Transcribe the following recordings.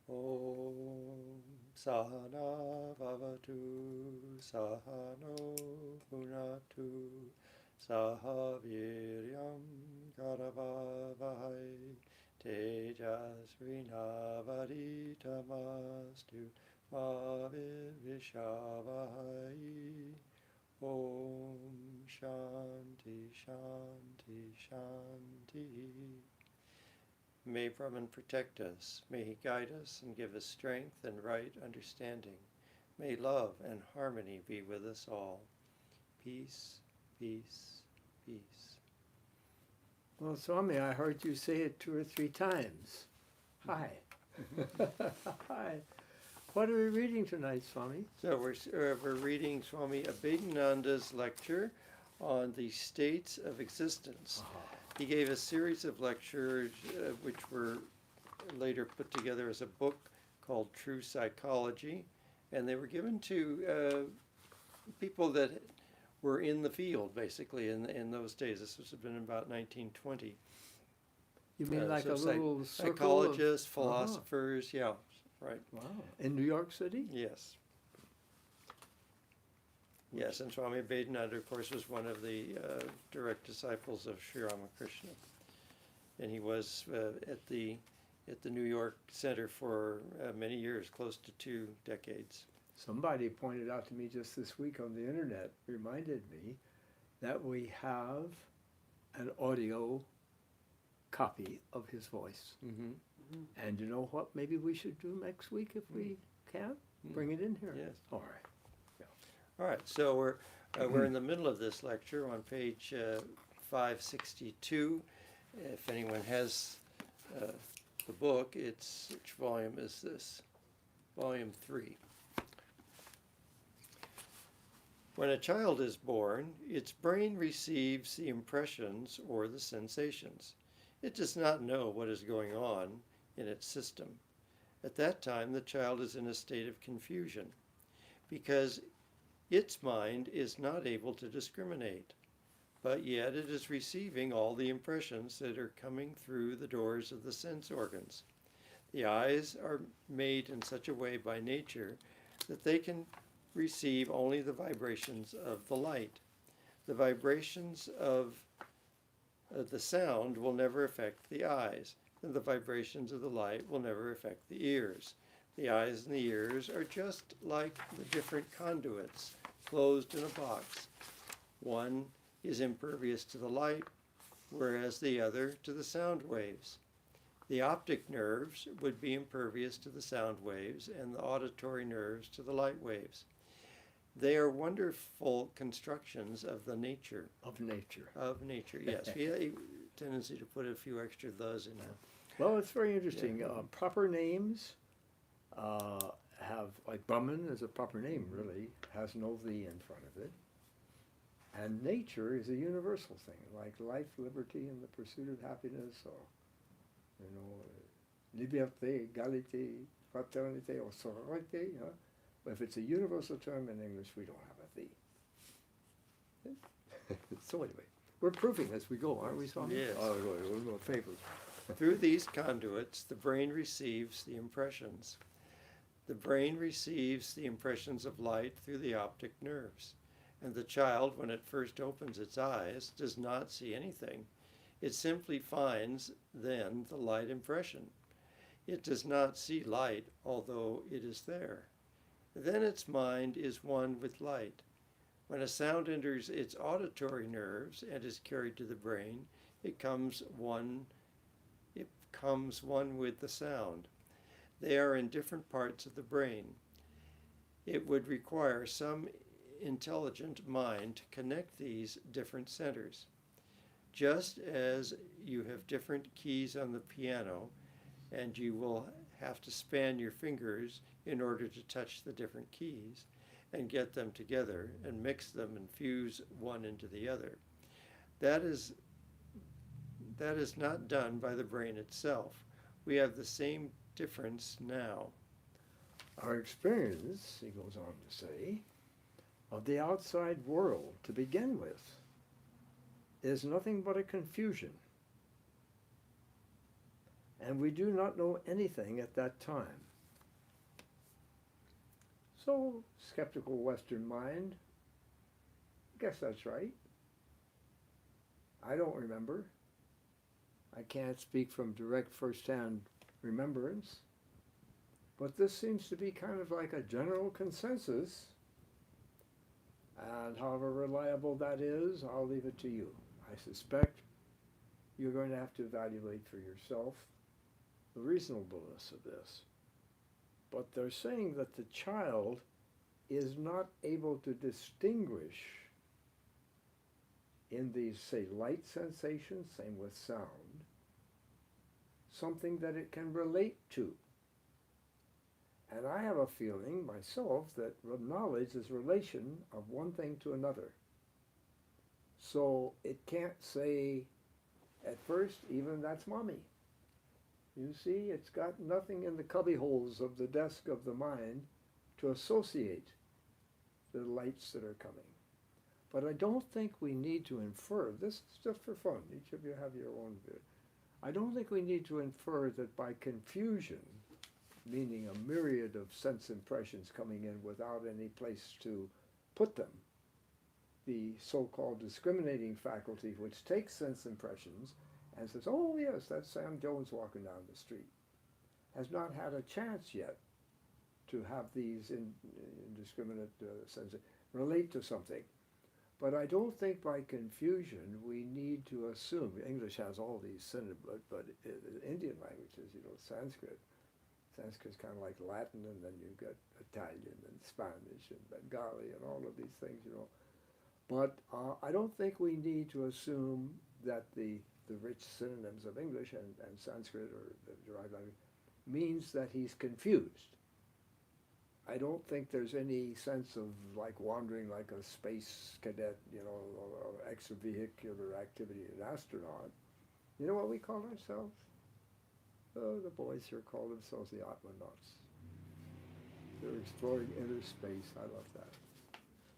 Om Sahana Bhavatu Sahano Punatu Saha Viryam Karavavahai Tejasvinavaditamastu Ma Vishavahai. Om Shanti Shanti Shanti. May Brahman protect us. May he guide us and give us strength and right understanding. May love and harmony be with us all. Peace, peace, peace. Well, Swami, I heard you say it 2 or 3 times. Hi. Hi. What are we reading tonight, Swami? So we're reading Swami Abhedananda's lecture on the states of existence. He gave a series of lectures which were later put together as a book called True Psychology, and they were given to people that were in the field, basically, in those days. This was been about 1920. You mean like so a little circle psychologists, philosophers, yeah, right. Wow. In New York City? Yes. Yes, and Swami Abhedananda, of course, was one of the direct disciples of Sri Ramakrishna. And he was at the New York Center for many years, close to 2 decades. Somebody pointed out to me just this week on the internet, reminded me that we have an audio copy of his voice. Mm-hmm. And you know what maybe we should do next week if we can? Bring it in here. Yes. All right. All right, so we're in the middle of this lecture on page 562. If anyone has the book, which volume is this? Volume 3. When a child is born, its brain receives the impressions or the sensations. It does not know what is going on in its system. At that time, the child is in a state of confusion because its mind is not able to discriminate, but yet it is receiving all the impressions that are coming through the doors of the sense organs. The eyes are made in such a way by nature that they can receive only the vibrations of the light. The vibrations of the sound will never affect the eyes, and the vibrations of the light will never affect the ears. The eyes and the ears are just like the different conduits closed in a box. One is impervious to the light, whereas the other to the sound waves. The optic nerves would be impervious to the sound waves, and the auditory nerves to the light waves. They are wonderful constructions of the nature. Of nature. Of nature, yes. We have a tendency to put a few extra thes in there. Well, it's very interesting. Proper names have, like Brahman is a proper name, really, has no the in front of it. And nature is a universal thing, like life, liberty, and the pursuit of happiness, or, liberté, égalité, fraternité, or sororité. But if it's a universal term in English, we don't have a the. So anyway, we're proving as we go, aren't we, Swami? Yes. Oh, favors. Through these conduits, the brain receives the impressions. The brain receives the impressions of light through the optic nerves. And the child, when it first opens its eyes, does not see anything. It simply finds then the light impression. It does not see light, although it is there. Then its mind is one with light. When a sound enters its auditory nerves and is carried to the brain, it comes one with the sound. They are in different parts of the brain. It would require some intelligent mind to connect these different centers. Just as you have different keys on the piano, and you will have to span your fingers in order to touch the different keys and get them together and mix them and fuse one into the other. That is not done by the brain itself. We have the same difference now. Our experience, he goes on to say, of the outside world to begin with is nothing but a confusion. And we do not know anything at that time. So, skeptical Western mind, I guess that's right. I don't remember. I can't speak from direct first-hand remembrance. But this seems to be kind of like a general consensus. And however reliable that is, I'll leave it to you. I suspect you're going to have to evaluate for yourself the reasonableness of this. But they're saying that the child is not able to distinguish in these, say, light sensations, same with sound, something that it can relate to. And I have a feeling myself that knowledge is relation of one thing to another. So it can't say at first, even that's mommy. You see, it's got nothing in the cubby holes of the desk of the mind to associate the lights that are coming. But I don't think we need to infer, this is just for fun, each of you have your own view. I don't think we need to infer that by confusion, meaning a myriad of sense impressions coming in without any place to put them, the so-called discriminating faculty, which takes sense impressions and says, oh yes, that's Sam Jones walking down the street, has not had a chance yet to have these indiscriminate senses relate to something. But I don't think by confusion we need to assume, English has all these synonyms, but Indian languages, Sanskrit is kind of like Latin, and then you've got Italian and Spanish and Bengali and all of these things, But I don't think we need to assume that the rich synonyms of English and Sanskrit or the derived language means that he's confused. I don't think there's any sense of like wandering like a space cadet, or extravehicular activity, an astronaut. You know what we call ourselves? Oh, the boys here call themselves the Atmanauts. They're exploring inner space. I love that.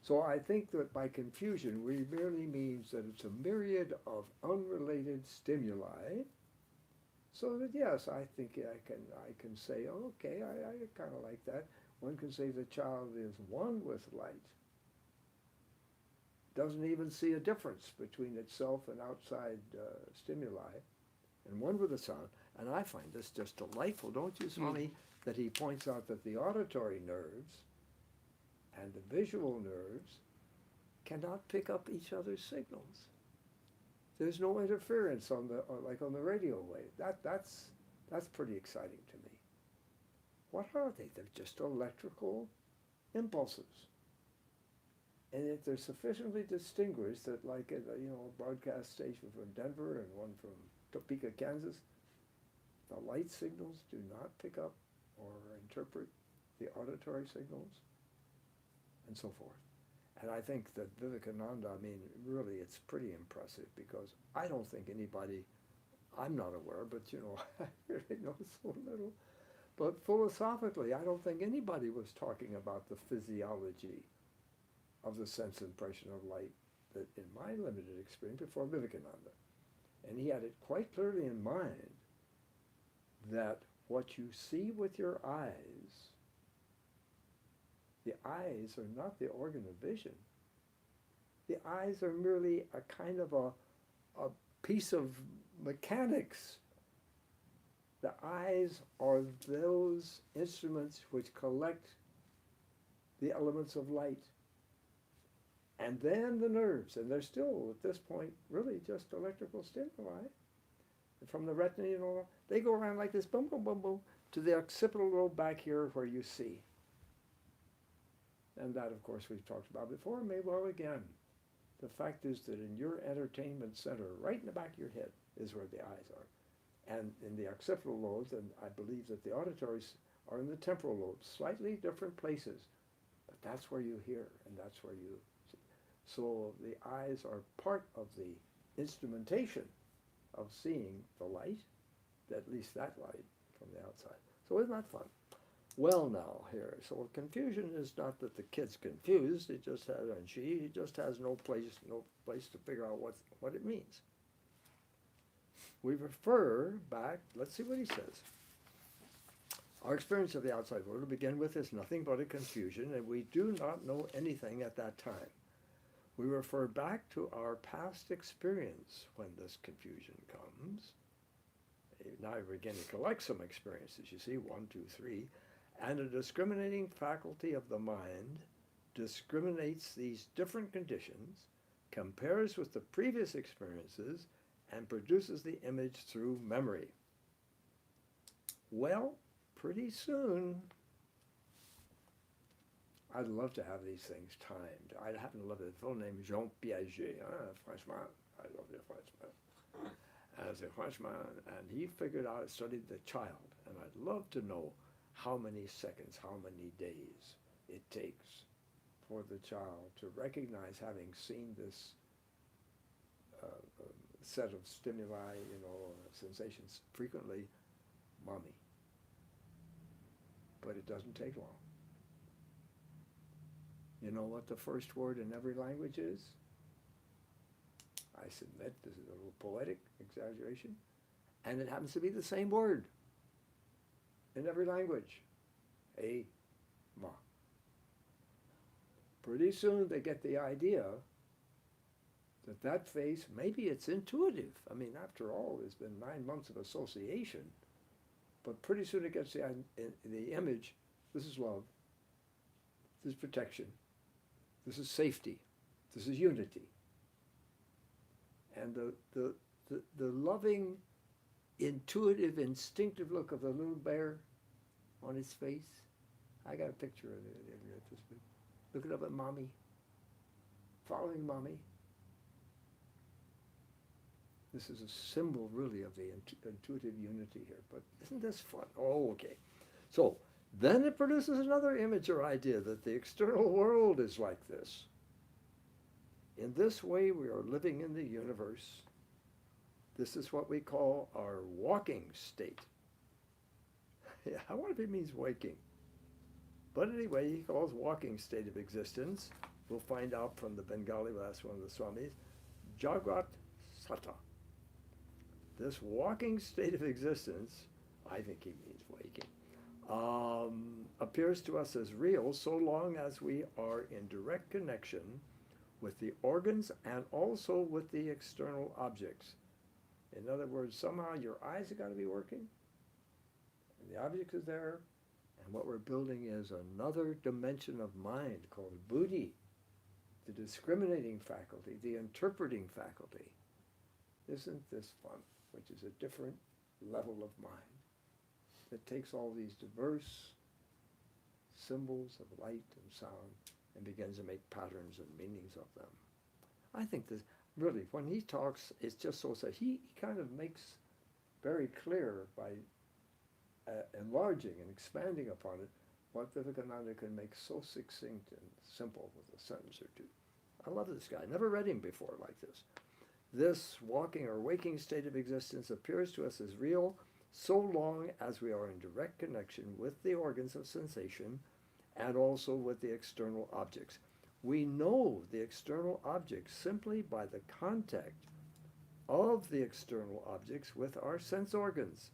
So I think that by confusion, we merely means that it's a myriad of unrelated stimuli. So that yes, I think I can say, oh, okay, I kind of like that. One can say the child is one with light. Doesn't even see a difference between itself and outside stimuli, and one with the sound. And I find this just delightful, don't you, Swami, that he points out that the auditory nerves and the visual nerves cannot pick up each other's signals. There's no interference on the radio wave. That's pretty exciting to me. What are they? They're just electrical impulses. And if they're sufficiently distinguished that like a broadcast station from Denver and one from Topeka, Kansas, the light signals do not pick up or interpret the auditory signals, and so forth. And I think that Vivekananda, really it's pretty impressive because I don't think anybody, I'm not aware, but I really know so little. But philosophically, I don't think anybody was talking about the physiology of the sense impression of light that in my limited experience before Vivekananda. And he had it quite clearly in mind that what you see with your eyes, the eyes are not the organ of vision. The eyes are merely a kind of a piece of mechanics. The eyes are those instruments which collect the elements of light. And then the nerves, and they're still, at this point, really just electrical stimuli. From the retina, they go around like this, boom, boom, boom, boom, to the occipital lobe back here where you see. And that, of course, we've talked about before, may well again. The fact is that in your entertainment center, right in the back of your head, is where the eyes are. And in the occipital lobes, and I believe that the auditories are in the temporal lobes, slightly different places. But that's where you hear, and that's where you see. So the eyes are part of the instrumentation of seeing the light, at least that light from the outside. So isn't that fun? Well now, here, so confusion is not that the kid's confused, he just has no place to figure out what it means. We refer back, let's see what he says. Our experience of the outside world to begin with is nothing but a confusion, and we do not know anything at that time. We refer back to our past experience when this confusion comes. Now we're beginning to collect some experiences, you see, 1, 2, 3, and a discriminating faculty of the mind discriminates these different conditions, compares with the previous experiences, and produces the image through memory. Well, pretty soon, I'd love to have these things timed. I happen to love a fellow named Jean Piaget, Frenchman. I love the Frenchman. As a Frenchman, and he figured out, studied the child, and I'd love to know how many seconds, how many days it takes for the child to recognize, having seen this set of stimuli, sensations frequently, mommy. But it doesn't take long. You know what the first word in every language is? I submit this is a little poetic exaggeration, and it happens to be the same word in every language. A, ma. Pretty soon they get the idea that face, maybe it's intuitive. I mean, after all, there's been 9 months of association, but pretty soon it gets the image, this is love, this is protection, this is safety, this is unity. And the loving, intuitive, instinctive look of the little bear on his face. I got a picture of it. Looking up at mommy, following mommy. This is a symbol, really, of the intuitive unity here. But isn't this fun? Oh, okay. So then it produces another image or idea that the external world is like this. In this way, we are living in the universe. This is what we call our walking state. Yeah, I wonder if it means waking. But anyway, he calls walking state of existence. We'll find out from the Bengali, well, that's one of the Swamis, Jagrat Sata. This walking state of existence, I think he means waking, appears to us as real so long as we are in direct connection with the organs and also with the external objects. In other words, somehow your eyes have got to be working, and the object is there, and what we're building is another dimension of mind called buddhi, the discriminating faculty, the interpreting faculty. Isn't this fun? Which is a different level of mind that takes all these diverse symbols of light and sound and begins to make patterns and meanings of them. I think this, really, when he talks, it's just so sad. He kind of makes very clear by enlarging and expanding upon it what Vivekananda can make so succinct and simple with a sentence or two. I love this guy. Never read him before like this. This walking or waking state of existence appears to us as real so long as we are in direct connection with the organs of sensation and also with the external objects. We know the external objects simply by the contact of the external objects with our sense organs,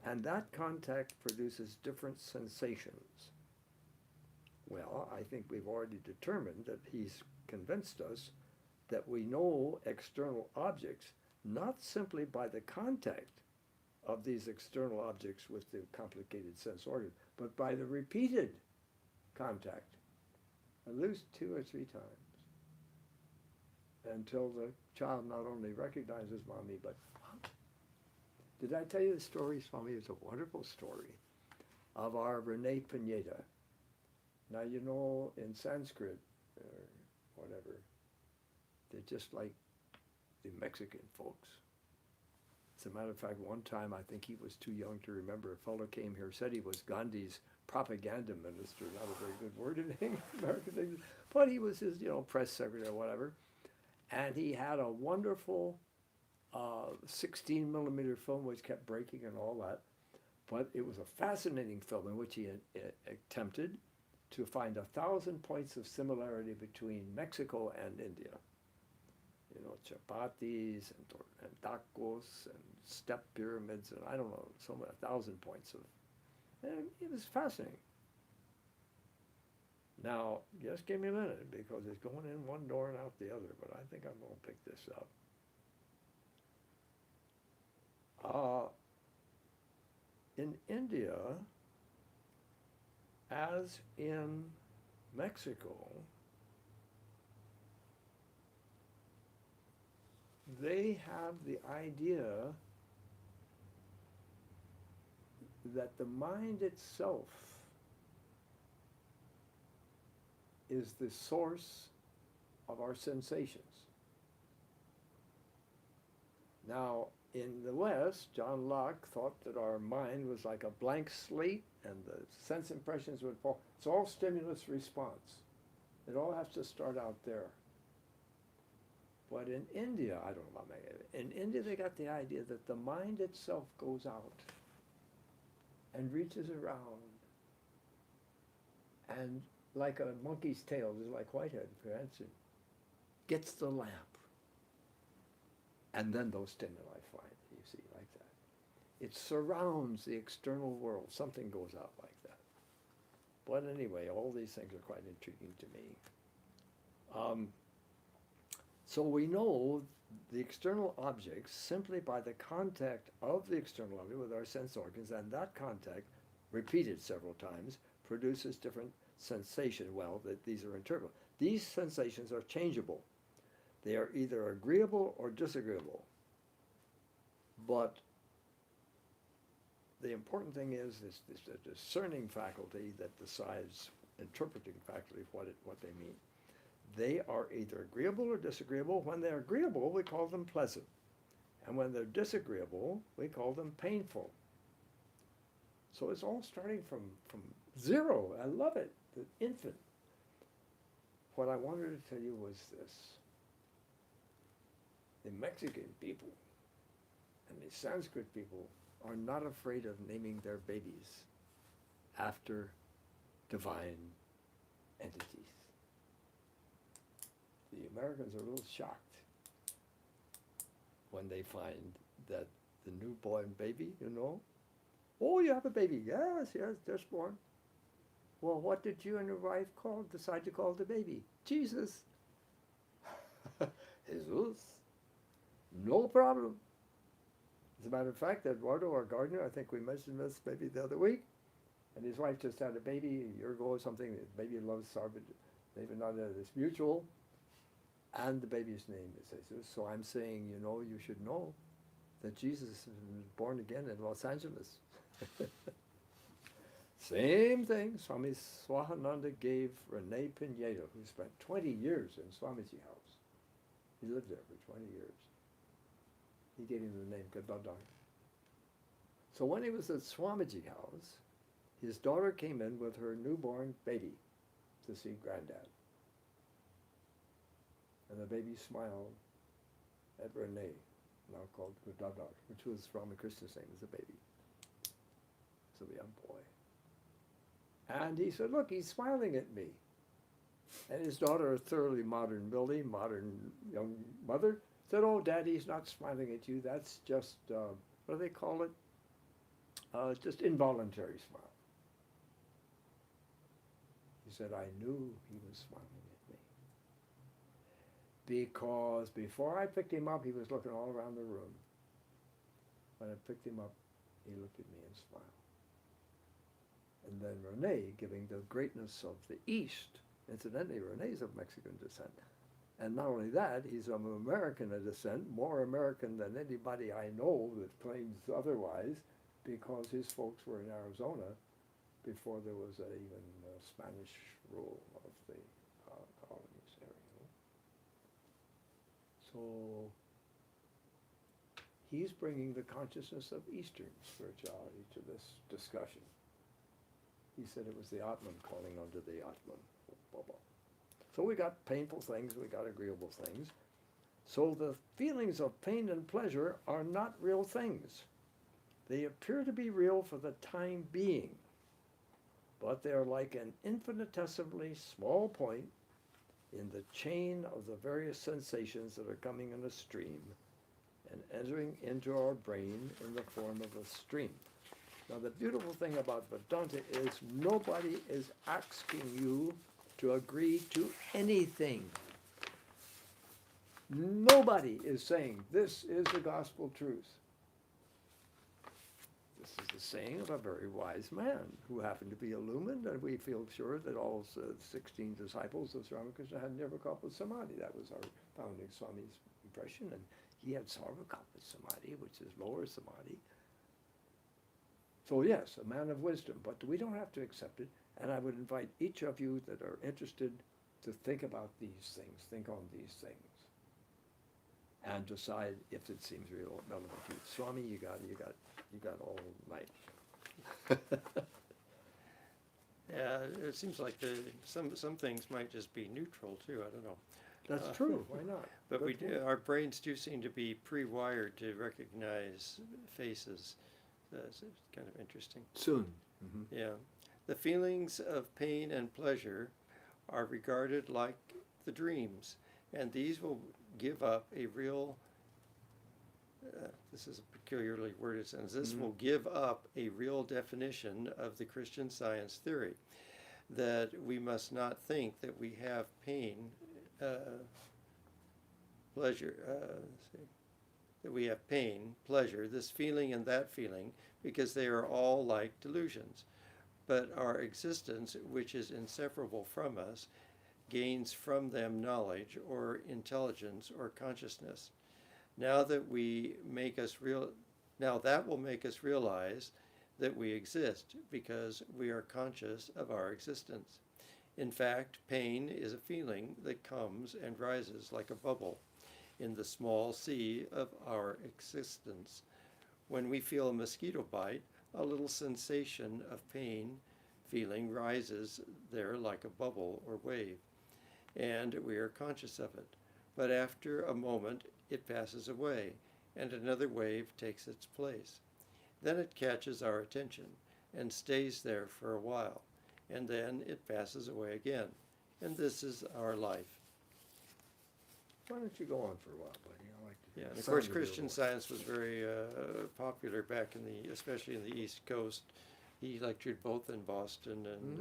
and that contact produces different sensations. Well, I think we've already determined that he's convinced us that we know external objects not simply by the contact of these external objects with the complicated sense organ, but by the repeated contact, at least 2 or 3 times, until the child not only recognizes mommy, but did I tell you the story, Swami? It's a wonderful story of our Rene Pineda. Now, you know, in Sanskrit, or whatever, they're just like the Mexican folks. As a matter of fact, one time, I think he was too young to remember, a fellow came here, said he was Gandhi's propaganda minister, not a very good word in American English, but he was his, press secretary or whatever. And he had a wonderful 16 millimeter film which kept breaking and all that. But it was a fascinating film in which he attempted to find 1,000 points of similarity between Mexico and India. Chapatis and tacos and step pyramids and I don't know, 1,000 points of. And it was fascinating. Now, just give me a minute because it's going in one door and out the other, but I think I'm going to pick this up. In India, as in Mexico, they have the idea that the mind itself is the source of our sensations. Now, in the West, John Locke thought that our mind was like a blank slate and the sense impressions would fall. It's all stimulus response. It all has to start out there. But in India, I don't know about in India they got the idea that the mind itself goes out and reaches around and like a monkey's tail, just like Whitehead, for instance, gets the lamp. And then those stimuli find, you see, like that. It surrounds the external world. Something goes out like that. But anyway, all these things are quite intriguing to me. So we know the external objects simply by the contact of the external object with our sense organs, and that contact, repeated several times, produces different sensation. Well, that these are interpretable. These sensations are changeable. They are either agreeable or disagreeable. But the important thing is this discerning faculty that decides, interpreting faculty, what they mean. They are either agreeable or disagreeable. When they're agreeable, we call them pleasant. And when they're disagreeable, we call them painful. So it's all starting from zero. I love it, the infant. What I wanted to tell you was this. The Mexican people and the Sanskrit people are not afraid of naming their babies after divine entities. The Americans are a little shocked when they find that the newborn baby, oh, you have a baby. Yes, just born. Well, what did you and your wife decide to call the baby? Jesus. Jesus. No problem. As a matter of fact, Eduardo, our gardener, I think we mentioned this maybe the other week, and his wife just had a baby a year ago or something. The baby loves Abhedananda, this mutual, and the baby's name is Jesus. So I'm saying, you should know that Jesus was born again in Los Angeles. Same thing, Swami Swahananda gave Rene Pineda, who spent 20 years in Swamiji house. He lived there for 20 years. He gave him the name Vedanta. So when he was at Swamiji house, his daughter came in with her newborn baby to see Granddad. And the baby smiled at Rene, now called Vedanta, which was Ramakrishna's name as a baby. So the young boy. And he said, look, he's smiling at me. And his daughter, a thoroughly modern building, modern young mother, said, oh, Daddy, he's not smiling at you. That's just, what do they call it? Just involuntary smile. He said, I knew he was smiling at me. Because before I picked him up, he was looking all around the room. When I picked him up, he looked at me and smiled. And then Rene, giving the greatness of the East, incidentally, Rene's of Mexican descent. And not only that, he's of American descent, more American than anybody I know that claims otherwise, because his folks were in Arizona before there was even Spanish rule of the colonies there. So he's bringing the consciousness of Eastern spirituality to this discussion. He said it was the Atman calling onto the Atman. So we got painful things, we got agreeable things. So the feelings of pain and pleasure are not real things. They appear to be real for the time being, but they're like an infinitesimally small point in the chain of the various sensations that are coming in a stream and entering into our brain in the form of a stream. Now, the beautiful thing about Vedanta is nobody is asking you to agree to anything. Nobody is saying this is the gospel truth. This is the saying of a very wise man who happened to be illumined, and we feel sure that all 16 disciples of Swami Krishna had Nirvikalpa Samadhi. That was our founding Swami's impression, and he had Sarvakalpa Samadhi, which is lower Samadhi. So yes, a man of wisdom, but we don't have to accept it, and I would invite each of you that are interested to think about these things, think on these things, and decide if it seems real relevant to you. Swami, you got all night. Yeah, it seems like some things might just be neutral too. I don't know. That's true. Why not? But Good point. our brains do seem to be pre-wired to recognize faces. It's kind of interesting. Soon. Yeah. The feelings of pain and pleasure are regarded like the dreams, and these will give up a real, this is a peculiarly worded sentence, this will give up a real definition of the Christian Science theory, that we must not think that we have pain, pleasure, that we have pain, pleasure, this feeling and that feeling, because they are all like delusions. But our existence, which is inseparable from us, gains from them knowledge or intelligence or consciousness. Now that will make us realize that we exist because we are conscious of our existence. In fact, pain is a feeling that comes and rises like a bubble in the small sea of our existence. When we feel a mosquito bite, a little sensation of pain feeling rises there like a bubble or wave, and we are conscious of it. But after a moment, it passes away, and another wave takes its place. Then it catches our attention and stays there for a while, and then it passes away again. And this is our life. Why don't you go on for a while, buddy? I like to. Yeah, and of course, Christian Science was very popular back especially in the East Coast. He lectured both in Boston and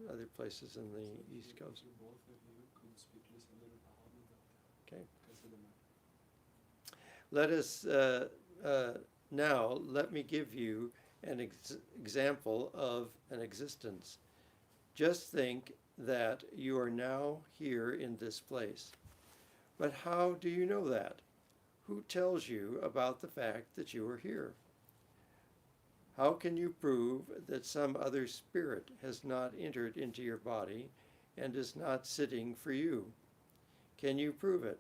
other places in the East Coast. Okay. Let us now let me give you an example of an existence. Just think that you are now here in this place. But how do you know that? Who tells you about the fact that you are here? How can you prove that some other spirit has not entered into your body and is not sitting for you? Can you prove it?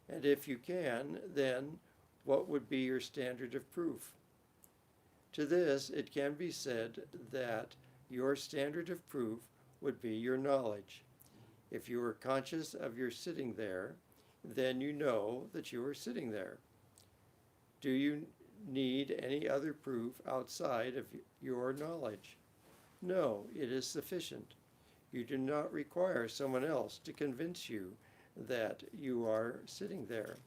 And if you can, then what would be your standard of proof? To this, it can be said that your standard of proof would be your knowledge. If you are conscious of your sitting there, then you know that you are sitting there. Do you need any other proof outside of your knowledge? No, it is sufficient. You do not require someone else to convince you that you are sitting there.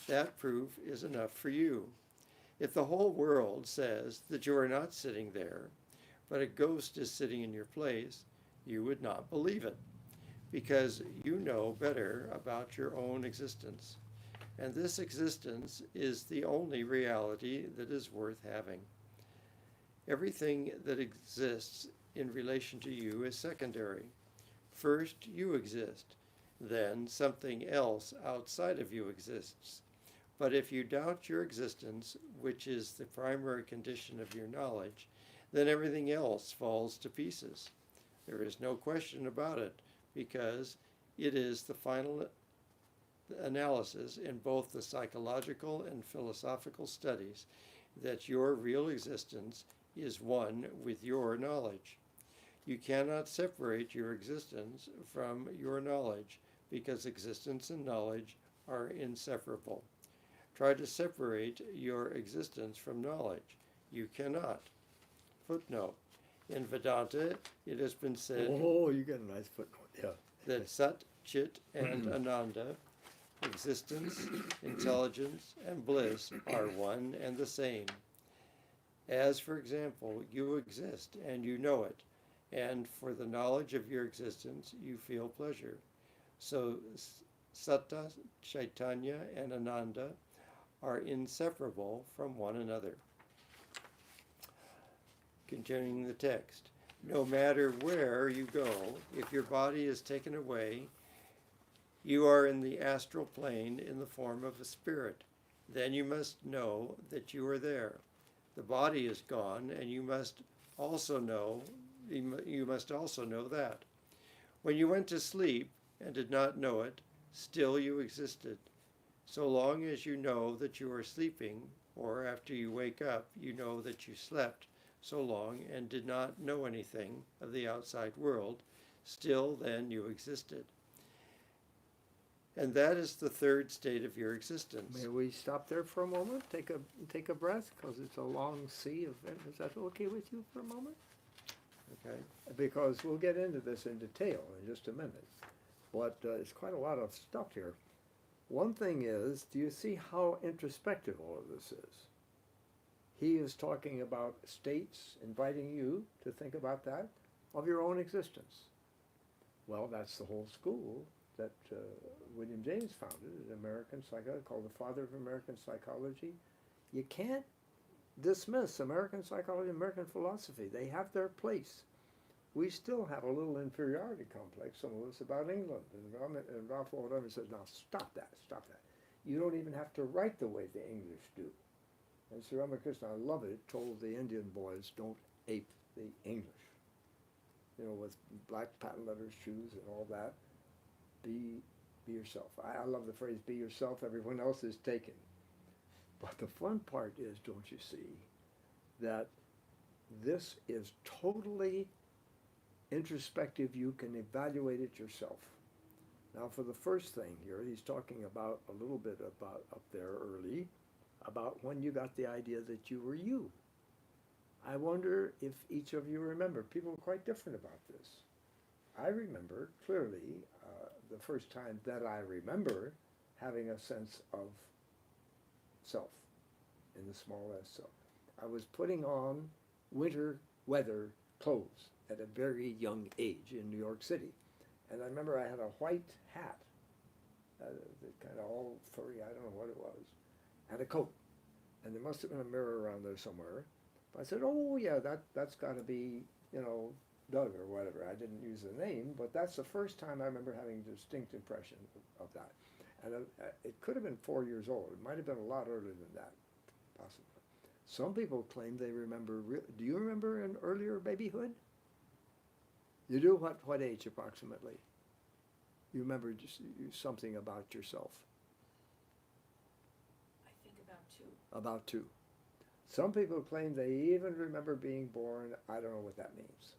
That proof is enough for you. If the whole world says that you are not sitting there, but a ghost is sitting in your place, you would not believe it, because you know better about your own existence. And this existence is the only reality that is worth having. Everything that exists in relation to you is secondary. First, you exist. Then something else outside of you exists. But if you doubt your existence, which is the primary condition of your knowledge, then everything else falls to pieces. There is no question about it, because it is the final analysis in both the psychological and philosophical studies that your real existence is one with your knowledge. You cannot separate your existence from your knowledge, because existence and knowledge are inseparable. Try to separate your existence from knowledge. You cannot. Footnote. In Vedanta, it has been said You got a nice footnote, yeah. that Sat, Chit, and Ananda, existence, intelligence, and bliss are one and the same. As, for example, you exist and you know it, and for the knowledge of your existence, you feel pleasure. So, Satta, Chaitanya, and Ananda are inseparable from one another. Continuing the text. No matter where you go, if your body is taken away, you are in the astral plane in the form of a spirit. Then you must know that you are there. The body is gone, and you must also know that. When you went to sleep and did not know it, still you existed. So long as you know that you are sleeping, or after you wake up, you know that you slept so long and did not know anything of the outside world, still then you existed. And that is the third state of your existence. May we stop there for a moment? Take a breath, because it's a long sea of. Is that okay with you for a moment? Okay. Because we'll get into this in detail in just a minute. But it's quite a lot of stuff here. One thing is, do you see how introspective all of this is? He is talking about states, inviting you to think about that, of your own existence. Well, that's the whole school that William James founded, an American psychologist, called the father of American psychology. You can't dismiss American psychology, American philosophy. They have their place. We still have a little inferiority complex, some of us, about England. And Ralph Waldo Emerson says, now stop that. You don't even have to write the way the English do. And Sri Ramakrishna, I love it, told the Indian boys, don't ape the English. You know, with black patent leather shoes and all that. Be yourself. I love the phrase, be yourself, everyone else is taken. But the fun part is, don't you see, that this is totally introspective. You can evaluate it yourself. Now, for the first thing here, he's talking about a little bit about up there early, about when you got the idea that you were you. I wonder if each of you remember. People are quite different about this. I remember clearly the first time that I remember having a sense of self in the small s self. I was putting on winter weather clothes at a very young age in New York City. And I remember I had a white hat, kind of all furry, I don't know what it was, and a coat. And there must have been a mirror around there somewhere. But I said, oh yeah, that's got to be, you know, Doug or whatever. I didn't use the name, but that's the first time I remember having a distinct impression of that. And it could have been 4 years old. It might have been a lot earlier than that, possibly. Some people claim they remember, do you remember an earlier babyhood? You do? What age approximately? You remember just something about yourself? I think about 2. About 2. Some people claim they even remember being born. I don't know what that means.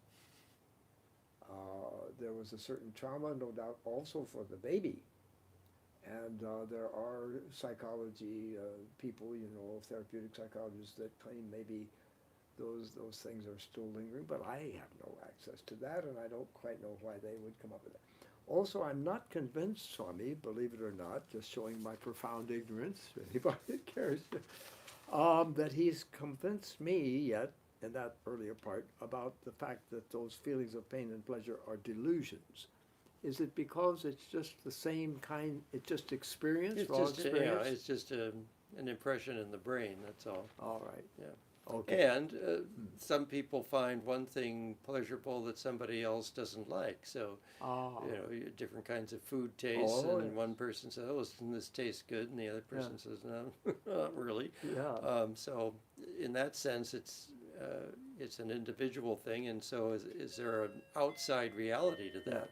There was a certain trauma, no doubt, also for the baby. And there are psychology people, you know, therapeutic psychologists that claim maybe those things are still lingering, but I have no access to that, and I don't quite know why they would come up with that. Also, I'm not convinced, Swami, believe it or not, just showing my profound ignorance, if anybody cares, that he's convinced me yet, in that earlier part, about the fact that those feelings of pain and pleasure are delusions. Is it because it's just the same kind, it's just experience, It's raw just, experience? yeah, it's just an impression in the brain, that's all. All right. Yeah. Okay. And some people find one thing pleasurable that somebody else doesn't like. So, you know, different kinds of food tastes, Oh, and yes. one person says, "Oh, this tastes good," and the other person says, "No, not really." Yeah. So, in that sense, it's an individual thing, and so is there an outside reality to that?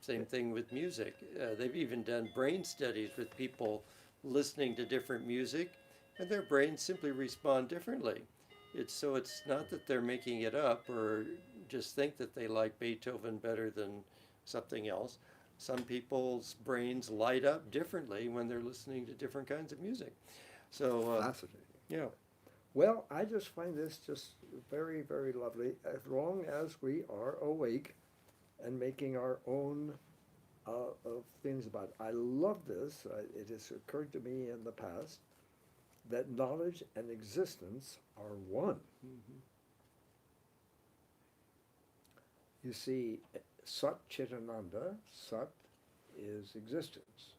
Same thing with music. They've even done brain studies with people listening to different music, and their brains simply respond differently. It's not that they're making it up or just think that they like Beethoven better than something else. Some people's brains light up differently when they're listening to different kinds of music. So Fascinating. yeah, Well, I just find this just very, very lovely. As long as we are awake and making our own things about it. I love this. It has occurred to me in the past that knowledge and existence are one. Mhm. You see, Sat Chitananda, Sat is existence.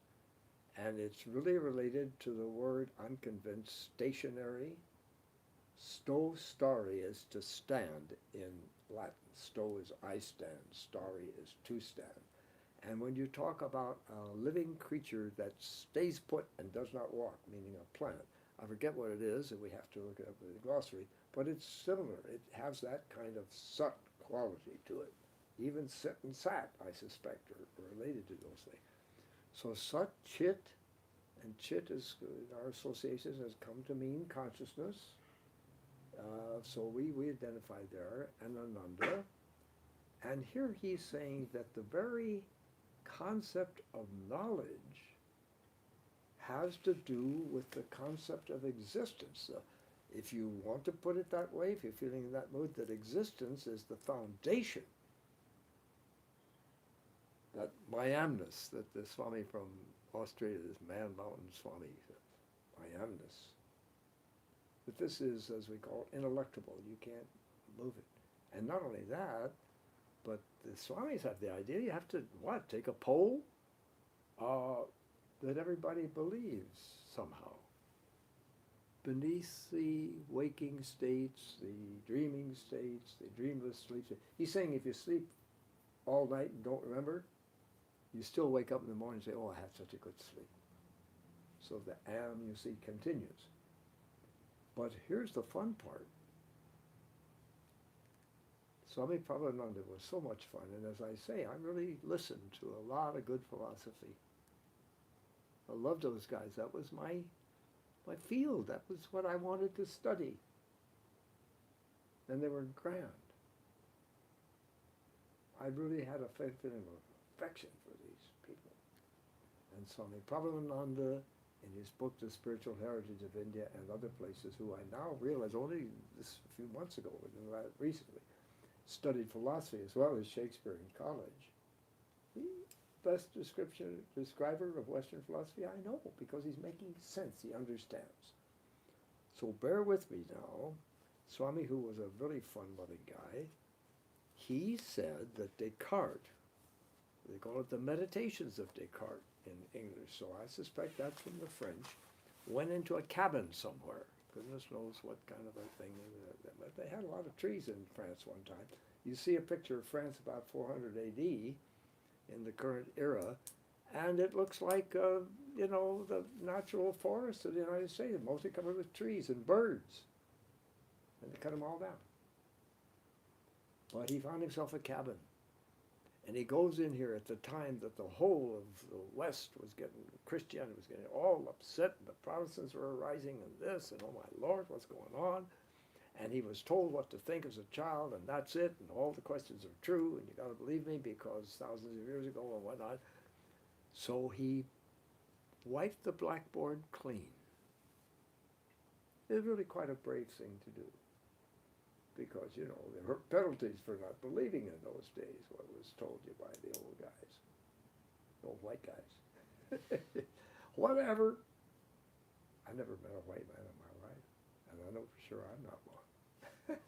And it's really related to the word, I'm convinced, stationary. Sto stari is to stand in Latin. Sto is I stand, stari is to stand. And when you talk about a living creature that stays put and does not walk, meaning a plant, I forget what it is, and we have to look it up in the glossary, but it's similar. It has that kind of Sat quality to it. Even Sit and Sat, I suspect, are related to those things. So Sat, Chit, and Chit is, in our associations, has come to mean consciousness. So we identify there, and Ananda. And here he's saying that the very concept of knowledge has to do with the concept of existence. If you want to put it that way, if you're feeling in that mood, that existence is the foundation. That mayamness, that the Swami from Australia, this Man Mountain Swami, mayamness. But this is, as we call it, ineluctable. You can't move it. And not only that, but the Swamis have the idea you have to, what, take a poll that everybody believes somehow. Beneath the waking states, the dreaming states, the dreamless sleep. He's saying if you sleep all night and don't remember, you still wake up in the morning and say, oh, I had such a good sleep. So the you see, continues. But here's the fun part. Swami Prabhupada was so much fun, and as I say, I really listened to a lot of good philosophy. I loved those guys. That was my field. That was what I wanted to study. And they were grand. I really had a feeling of affection for these people. And Swami Prabhupada, in his book, The Spiritual Heritage of India and other places, who I now realize only this a few months ago, recently, studied philosophy as well as Shakespeare in college. The best describer of Western philosophy I know, because he's making sense, he understands. So bear with me now. Swami, who was a really fun-loving guy, he said that Descartes, they call it the Meditations of Descartes in English, so I suspect that's from the French, went into a cabin somewhere. Goodness knows what kind of a thing. But they had a lot of trees in France one time. You see a picture of France about 400 AD in the current era, and it looks like, the natural forests of the United States, mostly covered with trees and birds. And they cut them all down. But he found himself a cabin. And he goes in here at the time that the whole of the West was getting, Christianity was getting all upset, and the Protestants were arising, and this, and oh my Lord, what's going on? And he was told what to think as a child, and that's it, and all the questions are true, and you got to believe me because thousands of years ago and whatnot. So he wiped the blackboard clean. It was really quite a brave thing to do. Because, there were penalties for not believing in those days, what was told you by the old guys, old white guys. Whatever. I never met a white man in my life, and I know for sure I'm not one.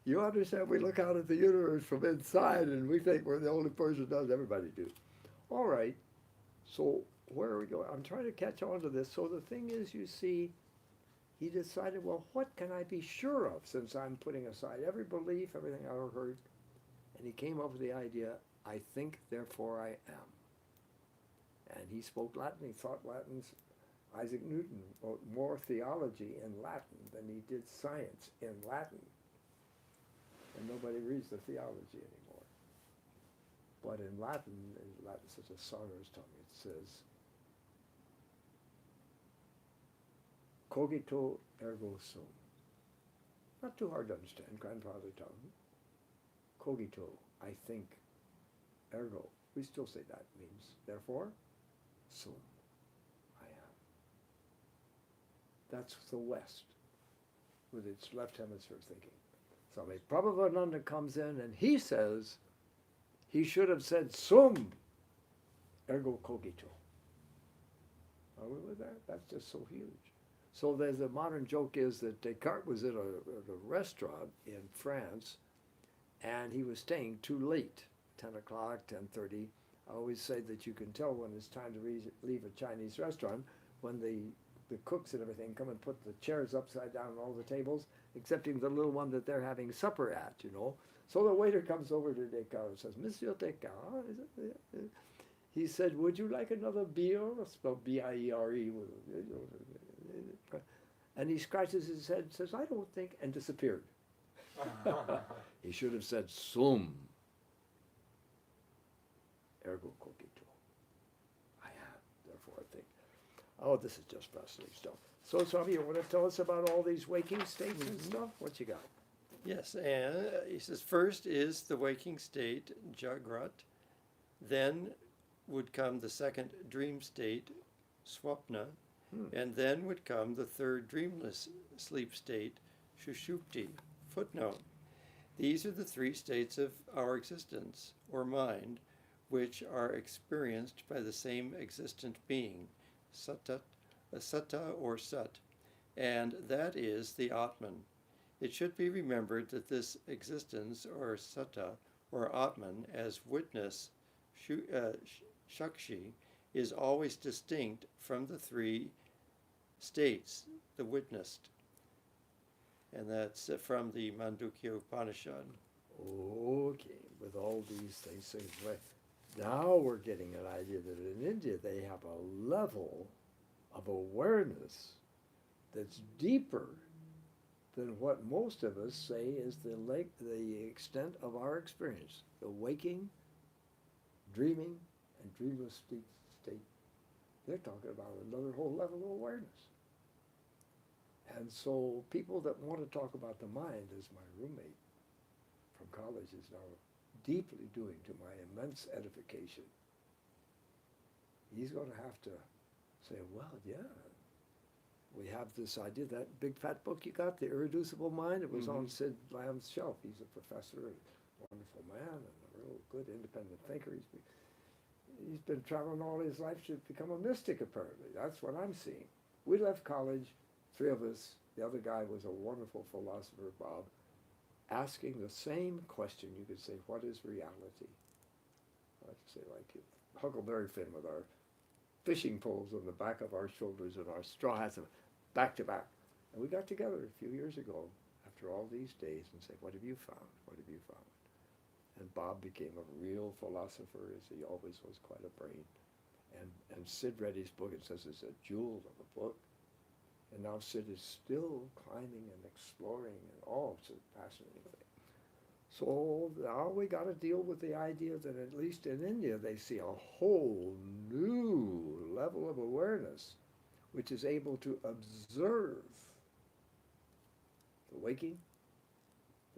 You understand, we look out at the universe from inside, and we think we're the only person who does. Everybody do. All right, so where are we going? I'm trying to catch on to this. So the thing is, you see, he decided, well, what can I be sure of since I'm putting aside every belief, everything I ever heard? And he came up with the idea, I think, therefore I am. And he spoke Latin, he thought Latin. Isaac Newton wrote more theology in Latin than he did science in Latin. And nobody reads the theology anymore. But in Latin such a sonorous tongue, it says, cogito ergo sum. Not too hard to understand, grandfather tongue. Cogito, I think, ergo. We still say that means, therefore, sum, I am. That's the West, with its left hemisphere thinking. So Prabhupada comes in and he says, he should have said sum, ergo cogito. Are we with that? That's just so huge. So there's a modern joke is that Descartes was at a restaurant in France, and he was staying too late, 10 o'clock, 10:30. I always say that you can tell when it's time to leave a Chinese restaurant when the cooks and everything come and put the chairs upside down on all the tables, excepting the little one that they're having supper at, you know. So the waiter comes over to Descartes and says, Monsieur Descartes, he said, would you like another beer? Spelled B-I-E-R-E. And he scratches his head and says, I don't think, and disappeared. He should have said, sum. Ergo cogito. I am, therefore I think. Oh, this is just fascinating stuff. So, Swami, you want to tell us about all these waking states and stuff? What you got? Yes, and he says first is the waking state, Jagrat. Then would come the second dream state, Swapna. And then would come the third dreamless sleep state, Shushupti. Footnote. These are the three states of our existence, or mind, which are experienced by the same existent being, Satta or Sat, and that is the Atman. It should be remembered that this existence, or Satta, or Atman, as witness, Shakshi, is always distinct from the three states, the witnessed. And that's from the Mandukya Upanishad. Okay, with all these things, now we're getting an idea that in India they have a level of awareness that's deeper than what most of us say is the extent of our experience. The waking, dreaming, and dreamless state. They're talking about another whole level of awareness. And so people that want to talk about the mind, as my roommate from college is now deeply doing to my immense edification, he's going to have to say, well, yeah, we have this idea, that big fat book you got, The Irreducible Mind, it was on Sid Lamb's shelf. He's a professor, a wonderful man, and a real good independent thinker. He's been traveling all his life to become a mystic, apparently. That's what I'm seeing. We left college, three of us, the other guy was a wonderful philosopher, Bob, asking the same question. You could say, what is reality? I'd say, like Huckleberry Finn with our fishing poles on the back of our shoulders and our straw hats back to back. And we got together a few years ago after all these days and said, what have you found? What have you found? And Bob became a real philosopher, as he always was, quite a brain. And Sid read his book and says it's a jewel of a book. And now Sid is still climbing and exploring, and it's a fascinating thing. So now we got to deal with the idea that at least in India they see a whole new level of awareness which is able to observe the waking,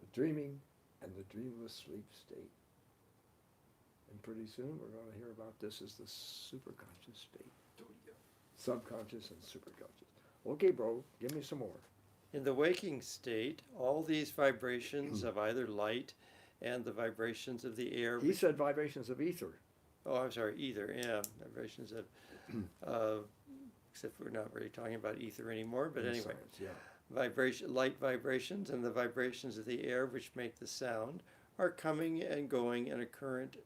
the dreaming, and the dreamless sleep state. And pretty soon we're going to hear about this as the superconscious state. Subconscious and superconscious. Okay, bro, give me some more. In the waking state, all these vibrations of either light and the vibrations of the air. He said vibrations of ether. Oh, I'm sorry, ether, yeah. Vibrations of, except we're not really talking about ether anymore, but anyway. Science, yeah. Light vibrations and the vibrations of the air which make the sound are coming and going in a current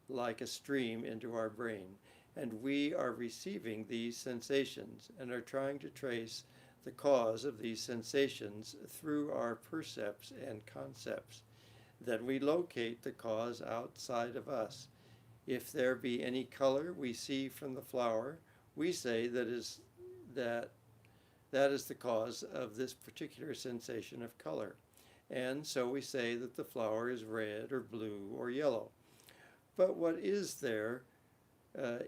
like a stream into our brain. And we are receiving these sensations and are trying to trace the cause of these sensations through our percepts and concepts. Then we locate the cause outside of us. If there be any color we see from the flower, we say that is the cause of this particular sensation of color. And so we say that the flower is red or blue or yellow. But what is there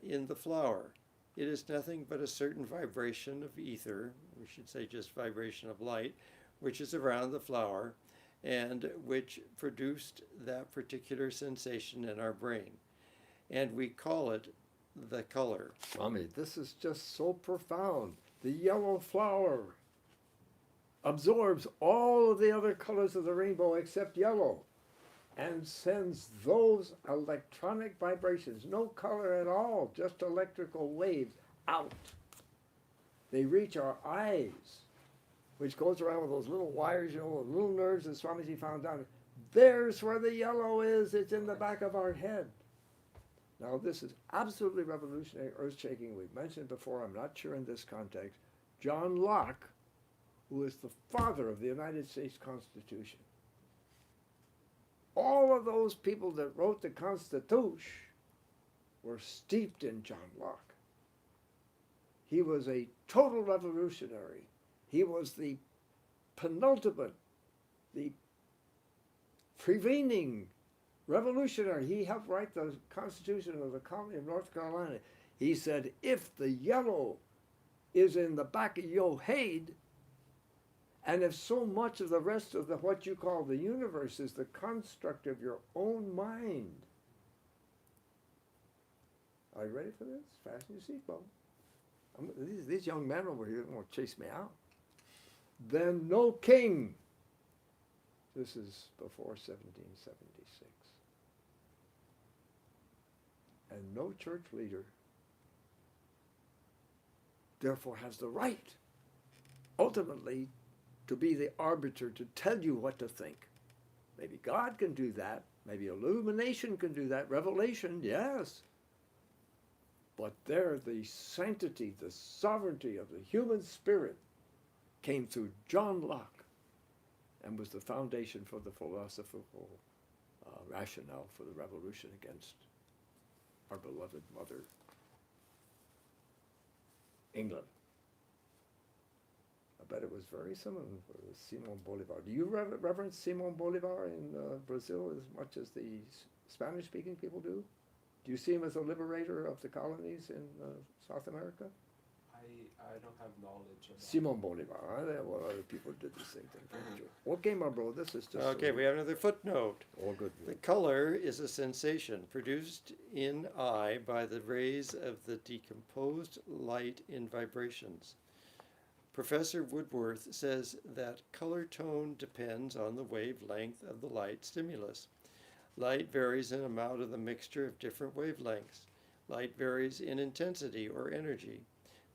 in the flower? It is nothing but a certain vibration of ether, we should say just vibration of light, which is around the flower and which produced that particular sensation in our brain. And we call it the color. Swami, this is just so profound. The yellow flower absorbs all of the other colors of the rainbow except yellow and sends those electronic vibrations, no color at all, just electrical waves, out. They reach our eyes, which goes around with those little wires, you know, little nerves that Swamiji found down. There's where the yellow is. It's in the back of our head. Now, this is absolutely revolutionary, earth-shaking. We've mentioned it before. I'm not sure in this context. John Locke, who is the father of the United States Constitution. All of those people that wrote the Constitution were steeped in John Locke. He was a total revolutionary. He was the penultimate, the prevailing revolutionary. He helped write the Constitution of the colony of North Carolina. He said, if the yellow is in the back of your head, and if so much of the rest of what you call the universe is the construct of your own mind. Are you ready for this? Fasten your seatbelt. These young men over here won't chase me out. Then no king. This is before 1776. And no church leader therefore has the right, ultimately, to be the arbiter to tell you what to think. Maybe God can do that. Maybe illumination can do that. Revelation, yes. But there, the sanctity, the sovereignty of the human spirit came through John Locke and was the foundation for the philosophical rationale for the revolution against our beloved mother, England. I bet it was very similar with Simon Bolivar. Do you reverence Simon Bolivar in Brazil as much as the Spanish-speaking people do? Do you see him as a liberator of the colonies in South America? I don't have knowledge of that. Simon Bolivar. Well, other people did the same thing. Okay, my bro, this is just... Okay, we have another footnote. All good. The color is a sensation produced in eye by the rays of the decomposed light in vibrations. Professor Woodworth says that color tone depends on the wavelength of the light stimulus. Light varies in amount of the mixture of different wavelengths. Light varies in intensity or energy.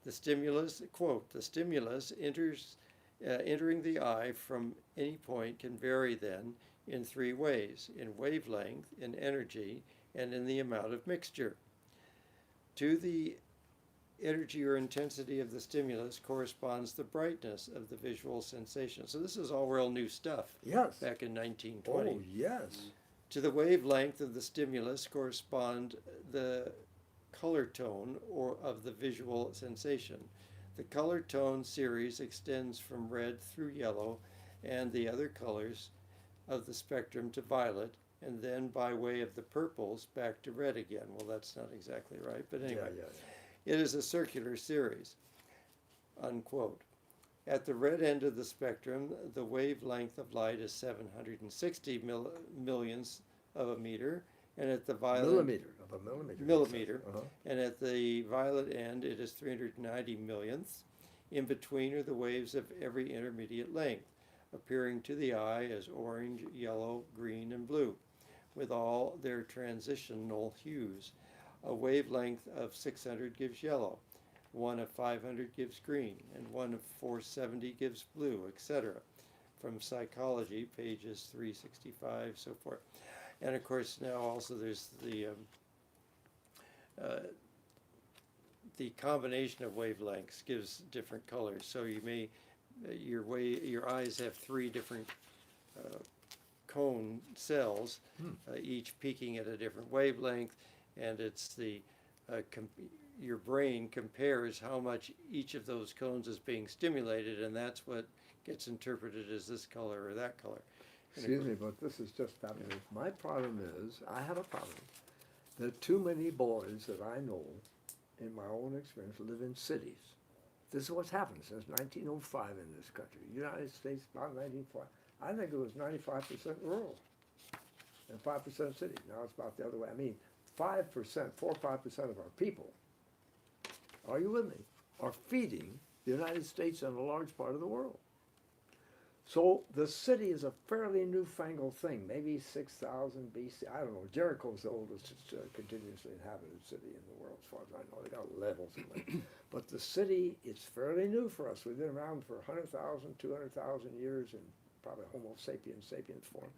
The stimulus, quote, the stimulus entering the eye from any point can vary then in three ways: in wavelength, in energy, and in the amount of mixture. To the energy or intensity of the stimulus corresponds the brightness of the visual sensation. So this is all real new stuff. Yes. Back in 1920. Oh, yes. To the wavelength of the stimulus correspond the color tone or of the visual sensation. The color tone series extends from red through yellow and the other colors of the spectrum to violet, and then by way of the purples back to red again. Well, that's not exactly right, but anyway. Yeah. It is a circular series, unquote. At the red end of the spectrum, the wavelength of light is 760 millionths of a meter, and at the violet millimeter. And at the violet end, it is 390 millionths. In between are the waves of every intermediate length, appearing to the eye as orange, yellow, green, and blue, with all their transitional hues. A wavelength of 600 gives yellow, one of 500 gives green, and one of 470 gives blue, etc. From Psychology, pages 365, so forth. And of course, now also there's the combination of wavelengths gives different colors. So you may your eyes have three different cone cells, each peaking at a different wavelength, and it's the your brain compares how much each of those cones is being stimulated, and that's what gets interpreted as this color or that color. Excuse me, but this is just fabulous. My problem is, I have a problem, that too many boys that I know, in my own experience, live in cities. This is what's happened since 1905 in this country. United States, about 1905. I think it was 95% rural and 5% city. Now it's about the other way. I mean, 5%, 4 or 5% of our people, are you with me, are feeding the United States and a large part of the world. So the city is a fairly newfangled thing, maybe 6,000 BC. I don't know. Jericho's the oldest continuously inhabited city in the world, as far as I know. They got levels of it. But the city is fairly new for us. We've been around for 100,000, 200,000 years in probably Homo sapiens form.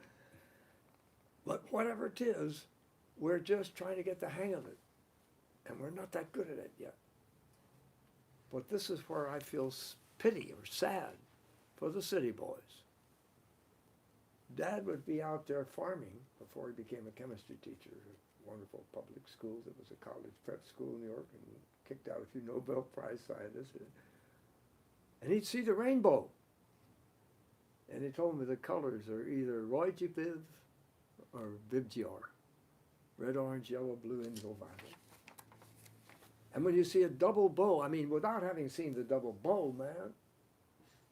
But whatever it is, we're just trying to get the hang of it. And we're not that good at it yet. But this is where I feel pity or sad for the city boys. Dad would be out there farming before he became a chemistry teacher at wonderful public schools. It was a college prep school in New York and kicked out a few Nobel Prize scientists. And he'd see the rainbow. And he told me the colors are either Roy-G-Biv or Vibgyor. Red, orange, yellow, blue, indigo, violet. And when you see a double bow, I mean, without having seen the double bow, man,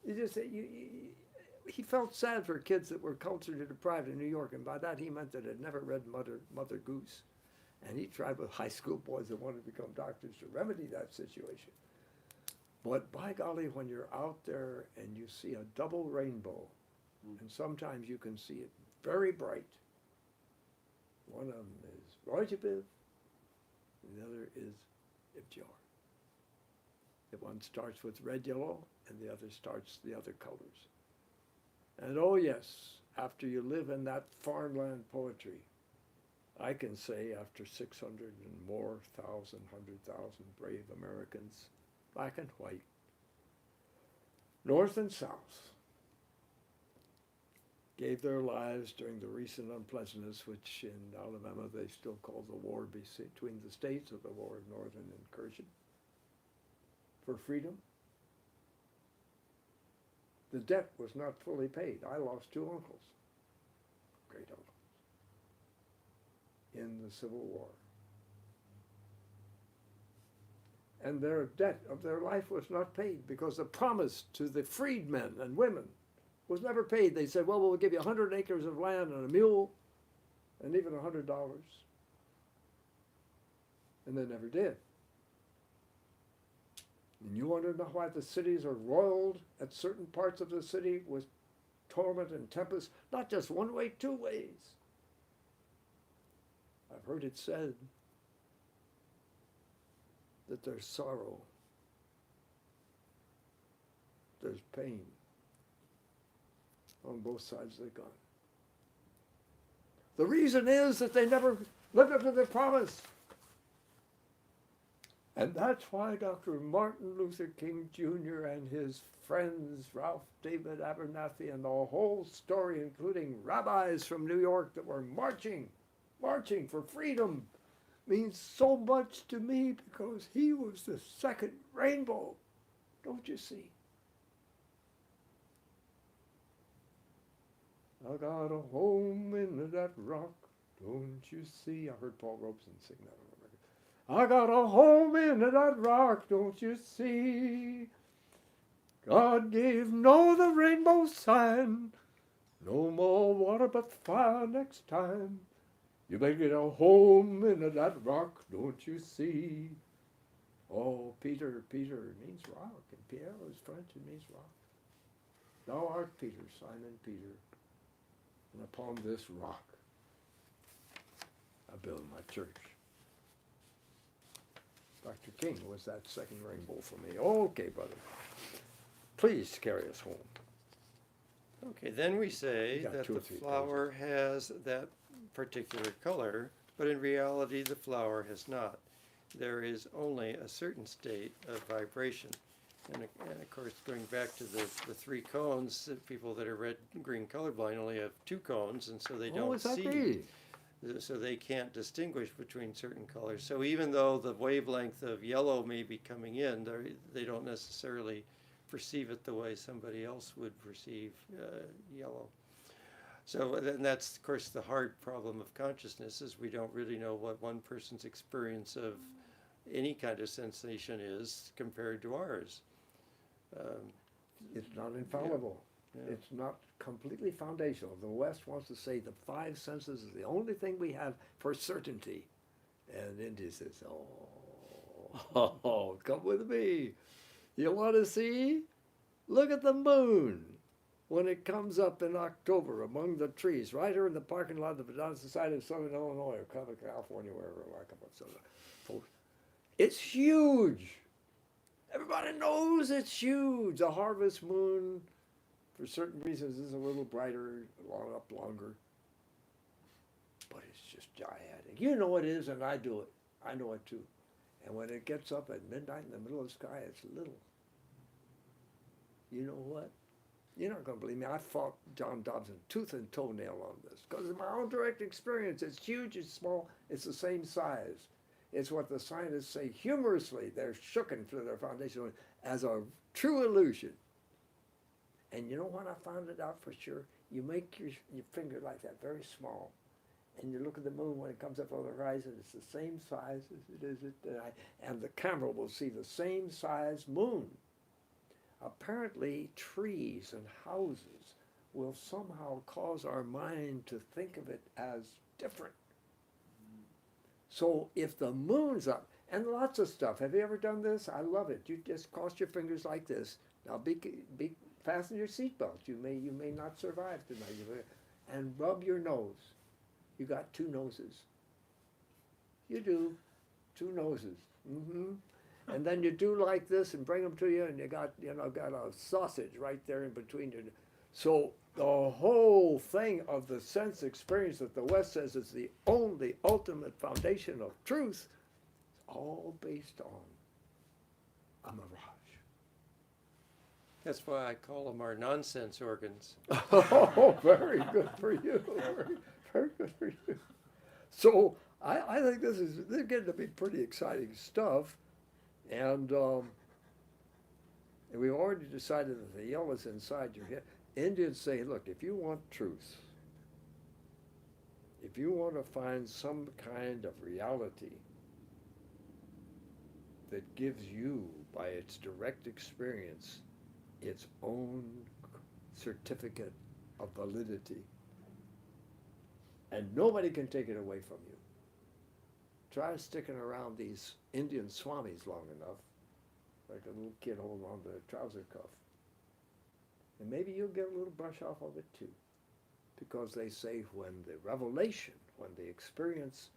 you just he felt sad for kids that were culturally deprived in New York, and by that he meant that had never read Mother Goose. And he tried with high school boys that wanted to become doctors to remedy that situation. But by golly, when you're out there and you see a double rainbow, and sometimes you can see it very bright, one of them is Roy-G-Biv, and the other is Vibgyor. The one starts with red, yellow, and the other starts the other colors. And oh yes, after you live in that farmland poetry, I can say after 600 and more thousand, 100,000 brave Americans, black and white, north and south, gave their lives during the recent unpleasantness, which in Alabama they still call the war between the states, or the War of Northern Incursion, for freedom. The debt was not fully paid. I lost two uncles, great uncles, in the Civil War. And their debt of their life was not paid because the promise to the freedmen and women was never paid. They said, well, we'll give you 100 acres of land and a mule and even $100. And they never did. And you want to know why the cities are roiled at certain parts of the city with torment and tempest? Not just one way, two ways. I've heard it said that there's sorrow, there's pain on both sides of the gun. The reason is that they never lived up to their promise. And that's why Dr. Martin Luther King Jr. and his friends, Ralph David Abernathy, and the whole story, including rabbis from New York that were marching for freedom, means so much to me because he was the second rainbow, don't you see? I got a home in that rock, don't you see? I heard Paul Robeson sing that on the record. I got a home in that rock, don't you see? God gave Noah the rainbow sign, no more water but fire next time. You better get a home in that rock, don't you see? Oh, Peter, Peter means rock, and Pierre is French, it means rock. Thou art Peter, Simon Peter, and upon this rock I build my church. Dr. King was that second rainbow for me. Okay, brother. Please carry us home. Okay, then we say got that two or the three flower has that particular color, but in reality the flower has not. There is only a certain state of vibration. And of course, going back to the three cones, people that are red-green colorblind only have two cones, and so they don't see. So they can't distinguish between certain colors. So even though the wavelength of yellow may be coming in, they don't necessarily perceive it the way somebody else would perceive yellow. So then that's, of course, the hard problem of consciousness is we don't really know what one person's experience of any kind of sensation is compared to ours. It's not infallible. Yeah. It's not completely foundational. The West wants to say the five senses is the only thing we have for certainty. And India says, oh, come with me. You want to see? Look at the moon. when it comes up in October among the trees, right here in the parking lot of the Vedanta Society of Southern Illinois or California, wherever, like folks. It's huge. Everybody knows it's huge. The harvest moon, for certain reasons, is a little brighter, longer. But it's just gigantic. You know it is, and I do it. I know it too. And when it gets up at midnight in the middle of the sky, it's little. You know what? You're not going to believe me. I fought John Dobson tooth and toenail on this because of my own direct experience. It's huge, it's small, it's the same size. It's what the scientists say humorously. They're shooken through their foundation as a true illusion. And you know when I found it out for sure? You make your finger like that, very small. And you look at the moon when it comes up on the horizon, it's the same size as it is at night. And the camera will see the same size moon. Apparently, trees and houses will somehow cause our mind to think of it as different. So if the moon's up, and lots of stuff. Have you ever done this? I love it. You just cross your fingers like this. Now fasten your seatbelt. You may not survive tonight. And rub your nose. You got two noses. You do. Two noses. Mm-hmm. And then you do like this and bring them to you, and you got a sausage right there in between you. So the whole thing of the sense experience that the West says is the only ultimate foundation of truth is all based on a mirage. That's why I call them our nonsense organs. Oh, very good for you. Very, very good for you. So I think this is getting to be pretty exciting stuff. And we've already decided that the yell is inside your head. Indians say, look, if you want truth, if you want to find some kind of reality that gives you, by its direct experience, its own certificate of validity, and nobody can take it away from you, try sticking around these Indian Swamis long enough, like a little kid holding on to a trouser cuff. And maybe you'll get a little brush off of it too. Because they say when the revelation, when the experience,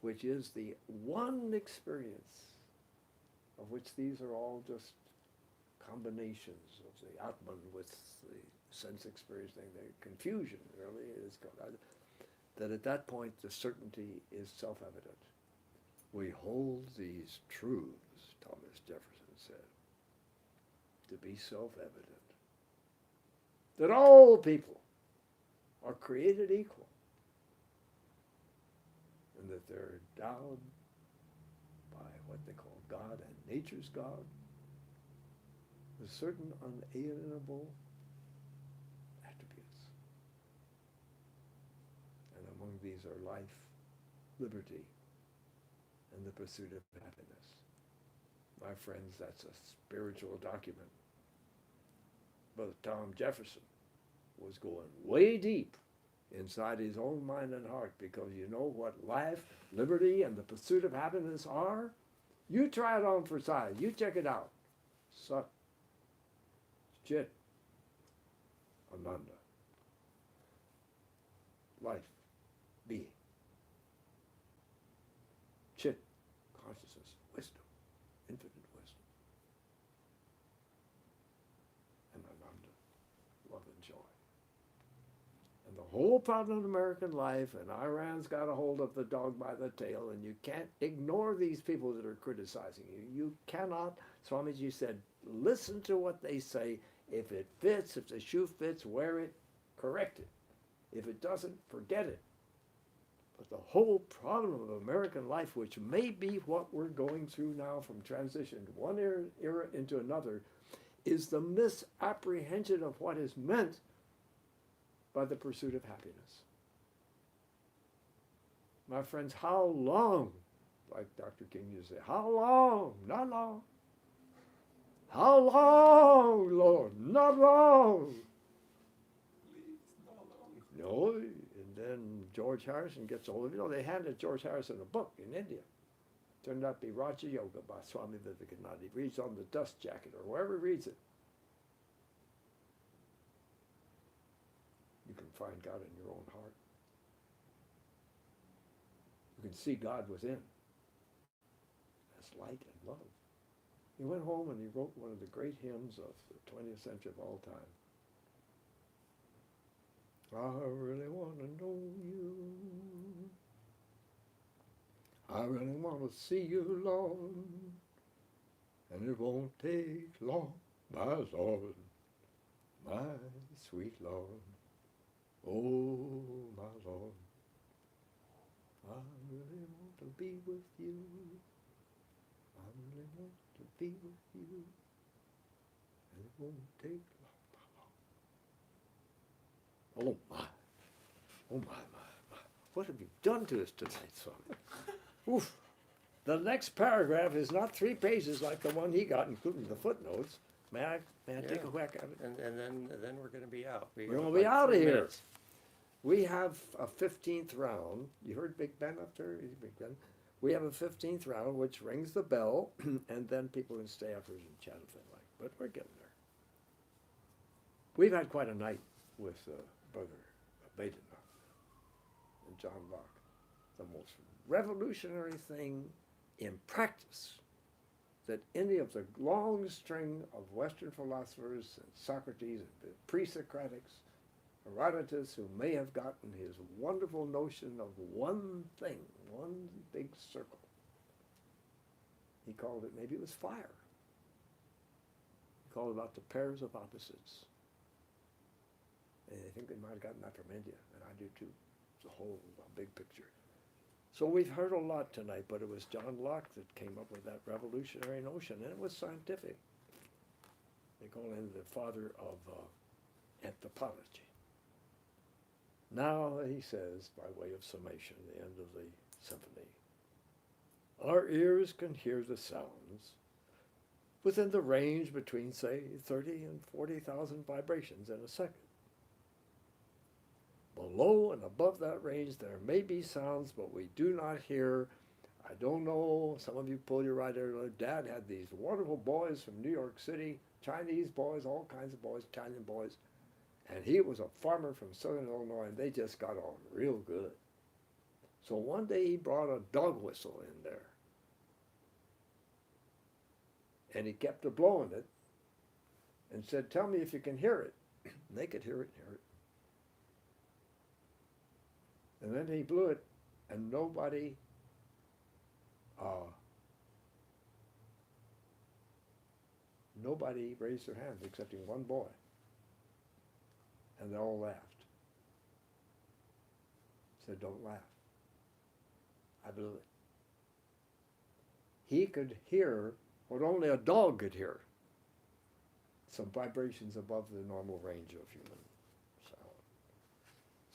which is the one experience, of which these are all just combinations of the Atman with the sense experience thing, the confusion really is called, that at that point the certainty is self-evident. We hold these truths, Thomas Jefferson said, to be self-evident. That all people are created equal. And that they're endowed by what they call God and nature's God with certain unalienable attributes. And among these are life, liberty, and the pursuit of happiness. My friends, that's a spiritual document. But Tom Jefferson was going way deep inside his own mind and heart, because you know what life, liberty, and the pursuit of happiness are? You try it on for size. You check it out. Sat, Chit, Ananda. Life, being. Chit, consciousness, wisdom, infinite wisdom. And Ananda, love and joy. And the whole problem of American life, and Iran's got a hold of the dog by the tail, and you can't ignore these people that are criticizing you. You cannot, Swamiji said, listen to what they say. If it fits, if the shoe fits, wear it, correct it. If it doesn't, forget it. But the whole problem of American life, which may be what we're going through now from transition to one era into another, is the misapprehension of what is meant by the pursuit of happiness. My friends, how long, like Dr. King used to say, how long, not long. How long, Lord, not long. Please, not long. No, and then George Harrison gets hold of it. You know, they handed George Harrison a book in India. Turned out to be Raja Yoga by Swami Vivekananda. He reads on the dust jacket or wherever he reads it. you can find God in your own heart. You can see God within as light and love. He went home and he wrote one of the great hymns of the 20th century of all time. I really want to know you. I really want to see you, Lord. And it won't take long, my Lord, my sweet Lord. Oh, my Lord. I really want to be with you. I really want to be with you. And it won't take long, my Lord. Oh, my. Oh, my. What have you done to us tonight, Swami? Oof. The next paragraph is not 3 pages like the one he got, including the footnotes. May I take a whack at it? And then we're going to be out. We're going to be out of here. We have a 15th round. You heard Big Ben up there? He's Big Ben. We have a 15th round, which rings the bell, and then people can stay afterwards and chat if they like. But we're getting there. We've had quite a night with Brother Abhedananda and John Locke. The most revolutionary thing in practice that any of the long string of Western philosophers and Socrates and the pre-Socratics, Herodotus, who may have gotten his wonderful notion of one thing, one big circle. He called it, maybe it was fire. He called it about the pairs of opposites. And I think they might have gotten that from India, and I do too. It's a whole big picture. So we've heard a lot tonight, but it was John Locke that came up with that revolutionary notion, and it was scientific. They call him the father of anthropology. Now, he says, by way of summation, the end of the symphony, our ears can hear the sounds within the range between, say, 30 and 40,000 vibrations in a second. Below and above that range, there may be sounds, but we do not hear. I don't know, some of you pull your right ear. Dad had these wonderful boys from New York City, Chinese boys, all kinds of boys, Italian boys. And he was a farmer from southern Illinois, and they just got on real good. So one day he brought a dog whistle in there. And he kept blowing it and said, tell me if you can hear it. And they could hear it and hear it. And then he blew it, and nobody raised their hands excepting one boy. And they all laughed. Said, don't laugh. I blew it. He could hear what only a dog could hear. Some vibrations above the normal range of human sound.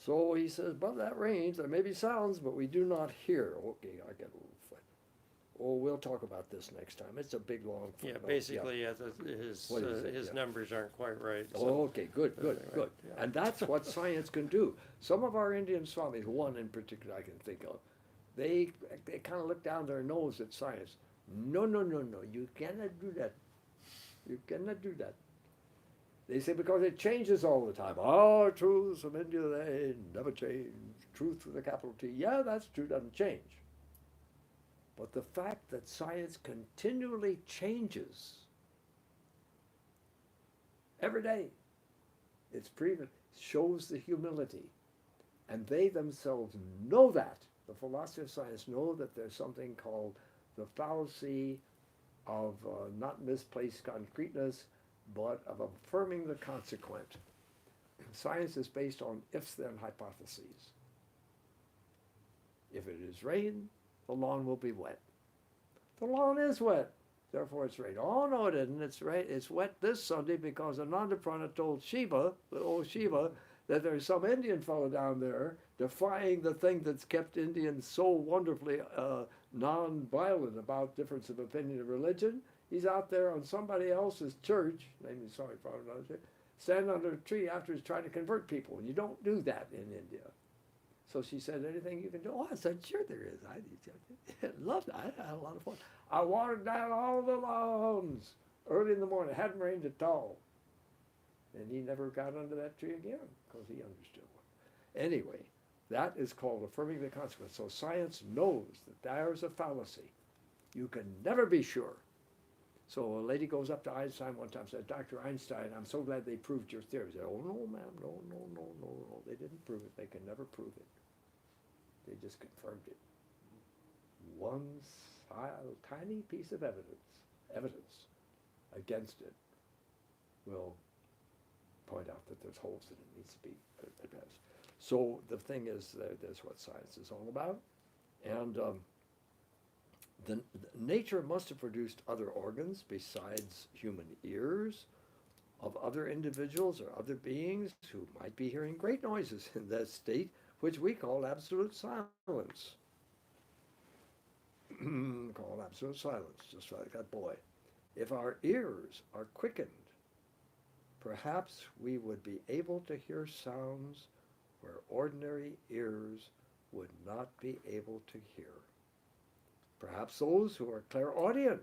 So he says, above that range, there may be sounds, but we do not hear. Okay, I get a little foot. Oh, we'll talk about this next time. It's a big, long footnote. Yeah, basically, his numbers aren't quite right. So. Oh, okay, good. Yeah. And that's what science can do. Some of our Indian swamis, one in particular I can think of, they kind of look down their nose at science. No, you cannot do that. You cannot do that. They say because it changes all the time. Our truths of India, they never change. Truth with a capital T. Yeah, that's true, doesn't change. But the fact that science continually changes every day, it's proven, shows the humility. And they themselves know that. The philosophy of science know that there's something called the fallacy of not misplaced concreteness, but of affirming the consequent. Science is based on if-then hypotheses. If it is rain, the lawn will be wet. The lawn is wet, therefore it's rain. Oh no, it isn't. It's wet this Sunday because Anandaprana told Shiva, the old Shiva, that there's some Indian fellow down there defying the thing that's kept Indians so wonderfully non-violent about difference of opinion of religion. He's out there on somebody else's church, namely Swami Abhedananda, standing under a tree after he's trying to convert people. And you don't do that in India. So she said, anything you can do? Oh, I said, sure there is. I loved it. I had a lot of fun. I watered down all the lawns early in the morning. It hadn't rained at all. And he never got under that tree again. because he understood one. Anyway, that is called affirming the consequence. So science knows that there's a fallacy. You can never be sure. So a lady goes up to Einstein one time and said, Dr. Einstein, I'm so glad they proved your theory. He said, oh, no, ma'am, no. They didn't prove it. They can never prove it. They just confirmed it. One tiny piece of evidence against it will point out that there's holes in it, needs to be addressed. So the thing is, that's what science is all about. And nature must have produced other organs besides human ears of other individuals or other beings who might be hearing great noises in that state, which we call absolute silence. Call absolute silence, just like that boy. If our ears are quickened, perhaps we would be able to hear sounds where ordinary ears would not be able to hear. Perhaps those who are clairaudient,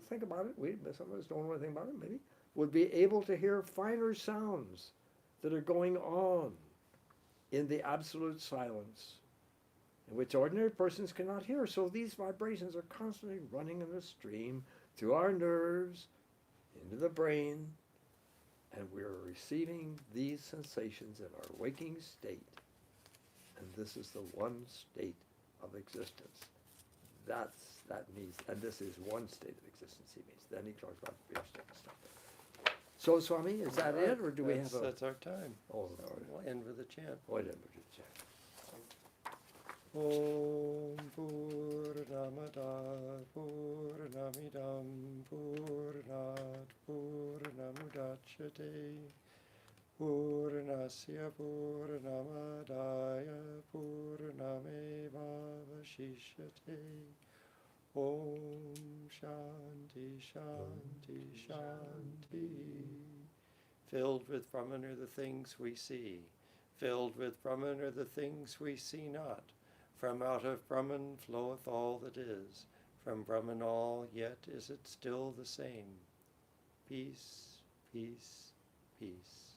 think about it, some of us don't know anything about it, maybe, would be able to hear finer sounds that are going on in the absolute silence, in which ordinary persons cannot hear. So these vibrations are constantly running in a stream through our nerves, into the brain, and we're receiving these sensations in our waking state. And this is the one state of existence. That means, and this is one state of existence, he means. Then he talks about the other stuff. So, Swami, is that it, or do we have a... That's our time. Oh, So we'll end with a chant. oh, I didn't put it check. Om Purnamada Purnamidam Purnat Purnamudachyate Purnasya Purnamadaya Purnamevavashishyate. Om Shanti Shanti Shanti. Filled with Brahman are the things we see. Filled with Brahman are the things we see not. From out of Brahman floweth all that is. From Brahman all, yet is it still the same. Peace, peace, peace.